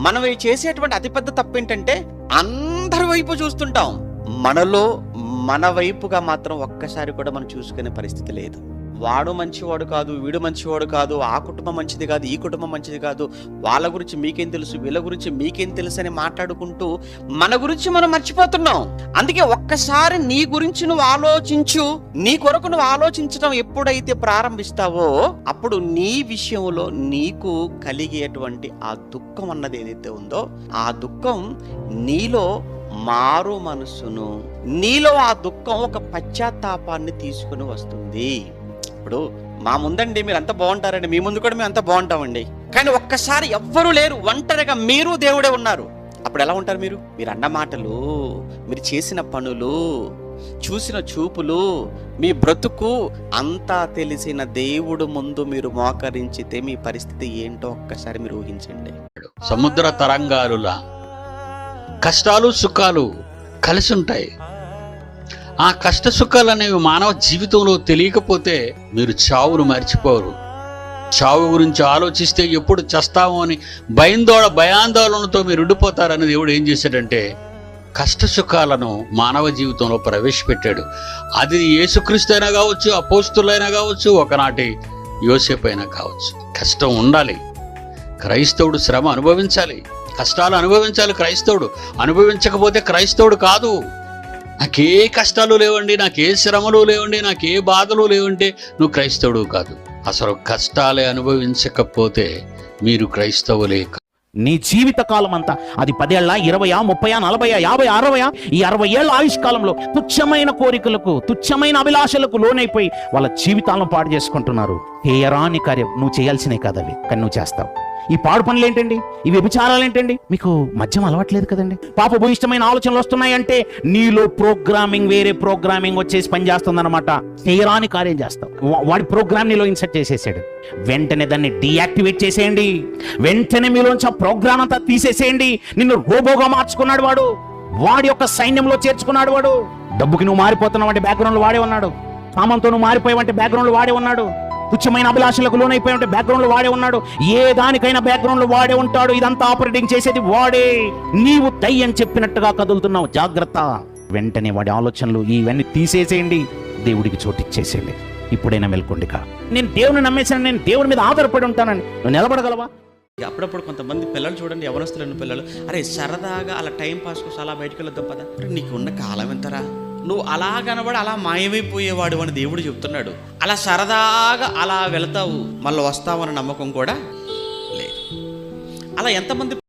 మనం చేసేటువంటి అతిపెద్ద తప్పు ఏంటంటే అందరి వైపు చూస్తుంటాం, మనలో మన వైపుగా మాత్రం ఒక్కసారి కూడా మనం చూసుకునే పరిస్థితి లేదు. వాడు మంచివాడు కాదు, వీడు మంచివాడు కాదు, ఆ కుటుంబం మంచిది కాదు, ఈ కుటుంబం మంచిది కాదు, వాళ్ళ గురించి మీకేం తెలుసు, వీళ్ళ గురించి మీకేం తెలుసు అని మాట్లాడుకుంటూ మన గురించి మనం మర్చిపోతున్నాం. అందుకే ఒక్కసారి నీ గురించి నువ్వు ఆలోచించు. నీ కొరకు నువ్వు ఆలోచించడం ఎప్పుడైతే ప్రారంభిస్తావో అప్పుడు నీ విషయంలో నీకు కలిగేటువంటి ఆ దుఃఖం అన్నది ఏదైతే ఉందో ఆ దుఃఖం నీలో మారు మనసును, నీలో ఆ దుఃఖం ఒక పశ్చాత్తాపాన్ని తీసుకుని వస్తుంది. ఇప్పుడు మా ముందండి మీరు అంత బాగుంటారండి, మీ ముందు కూడా మేము అంత బాగుంటామండి, కానీ ఒక్కసారి ఎవ్వరూ లేరు, ఒంటరిగా మీరు దేవుడే ఉన్నారు. అప్పుడు ఎలా ఉంటారు? మీరు అన్న మాటలు, మీరు చేసిన పనులు, చూసిన చూపులు, మీ బ్రతుకు అంతా తెలిసిన దేవుడు ముందు మీరు మోకరించితే మీ పరిస్థితి ఏంటో ఒక్కసారి మీరు ఊహించండి. సముద్ర తరంగాలులా కష్టాలు సుఖాలు కలిసి ఉంటాయి. ఆ కష్ట సుఖాలు అనేవి మానవ జీవితంలో తెలియకపోతే మీరు చావును మర్చిపోరు. చావు గురించి ఆలోచిస్తే ఎప్పుడు చస్తామో అని భయాందోళనతో మీరు ఉండిపోతారని దేవుడు ఏం చేశాడంటే కష్ట సుఖాలను మానవ జీవితంలో ప్రవేశపెట్టాడు. అది యేసుక్రీస్తు అయినా కావచ్చు, అపోస్తులైనా కావచ్చు, ఒకనాటి యోసేపు అయినా కావచ్చు. కష్టం ఉండాలి. క్రైస్తవుడు శ్రమ అనుభవించాలి, కష్టాలు అనుభవించాలి. క్రైస్తవుడు అనుభవించకపోతే క్రైస్తవుడు కాదు. నాకే కష్టాలు లేవండి, నాకే శ్రమలు లేవండి, నాకే బాధలు లేవంటే నువ్వు క్రైస్తవుడు కాదు. అసలు కష్టాలే అనుభవించకపోతే మీరు క్రైస్తవులే. నీ జీవిత కాలం అంతా అది 10 ఏళ్ళ, 20, 30, 40, 50, 60 ఈ 60 ఏళ్ళ ఆయుష్కాలంలో తుచ్చమైన కోరికలకు, తుచ్చమైన అభిలాషలకు లోనైపోయి వాళ్ళ జీవితాలను పాడు చేసుకుంటున్నారు. చేయరాని కార్యం నువ్వు చేయాల్సినే కాదవి, కానీ నువ్వు చేస్తావు. ఈ పాడు పనులు ఏంటండి? ఈ వ్యభిచారాలు ఏంటండి? మీకు మద్యం అలవాట్లేదు కదండి. పాపభూయిష్టమైన ఆలోచనలు వస్తున్నాయంటే నీలో ప్రోగ్రామింగ్, వేరే ప్రోగ్రామింగ్ వచ్చేసి పనిచేస్తుందన్నమాట. చేయరాని కార్యం చేస్తావు. వాడి ప్రోగ్రామ్ నీలో ఇన్సర్ట్ చేసేసాడు. వెంటనే దాన్ని డీయాక్టివేట్ చేసేయండి. వెంటనే మీలోంచి ఆ ప్రోగ్రామ్ అంతా తీసేసేయండి. నిన్ను రోబోగా మార్చుకున్నాడు వాడు. వాడి యొక్క సైన్యంలో చేర్చుకున్నాడు వాడు. డబ్బుకి నువ్వు మారిపోతున్నావు అంటే బ్యాక్గ్రౌండ్ వాడే ఉన్నాడు. కామంతో నువ్వు మారిపోయావంటే బ్యాక్గ్రౌండ్ వాడే ఉన్నాడు. తుచ్చమైన అభిలాషలకు లోనైపోయావంటే బ్యాక్గ్రౌండ్ వాడే ఉన్నాడు. ఏ దానికైనా బ్యాక్గ్రౌండ్ వాడే ఉంటాడు. ఇదంతా ఆపరేటింగ్ చేసేది వాడే. నీవు దయ్యం చెప్పినట్టుగా కదులుతున్నావు, జాగ్రత్త. వెంటనే వాడి ఆలోచనలు ఇవన్నీ తీసేసేయండి, దేవుడికి చోటిచ్చేసేయండి. ఇప్పుడైనా మెల్కొండిగా. నేను దేవుని నమ్మేశాను, నేను దేవుని మీద ఆధారపడి ఉంటానని నువ్వు నిలబడగలవా? అప్పుడప్పుడు కొంతమంది పిల్లలు చూడండి, యవనస్తులైన పిల్లలు, అరే సరదాగా అలా టైం పాస్ కోసం అలా బయటకు వెళ్దాం పదా, నీకు ఉన్న కాలం ఎంతరా, నువ్వు అలా కనబడి అలా మాయమైపోయేవాడు అని దేవుడు చెప్తున్నాడు. అలా సరదాగా అలా వెళతావు, మళ్ళీ వస్తావన్న నమ్మకం కూడా లేదు. అలా ఎంతమంది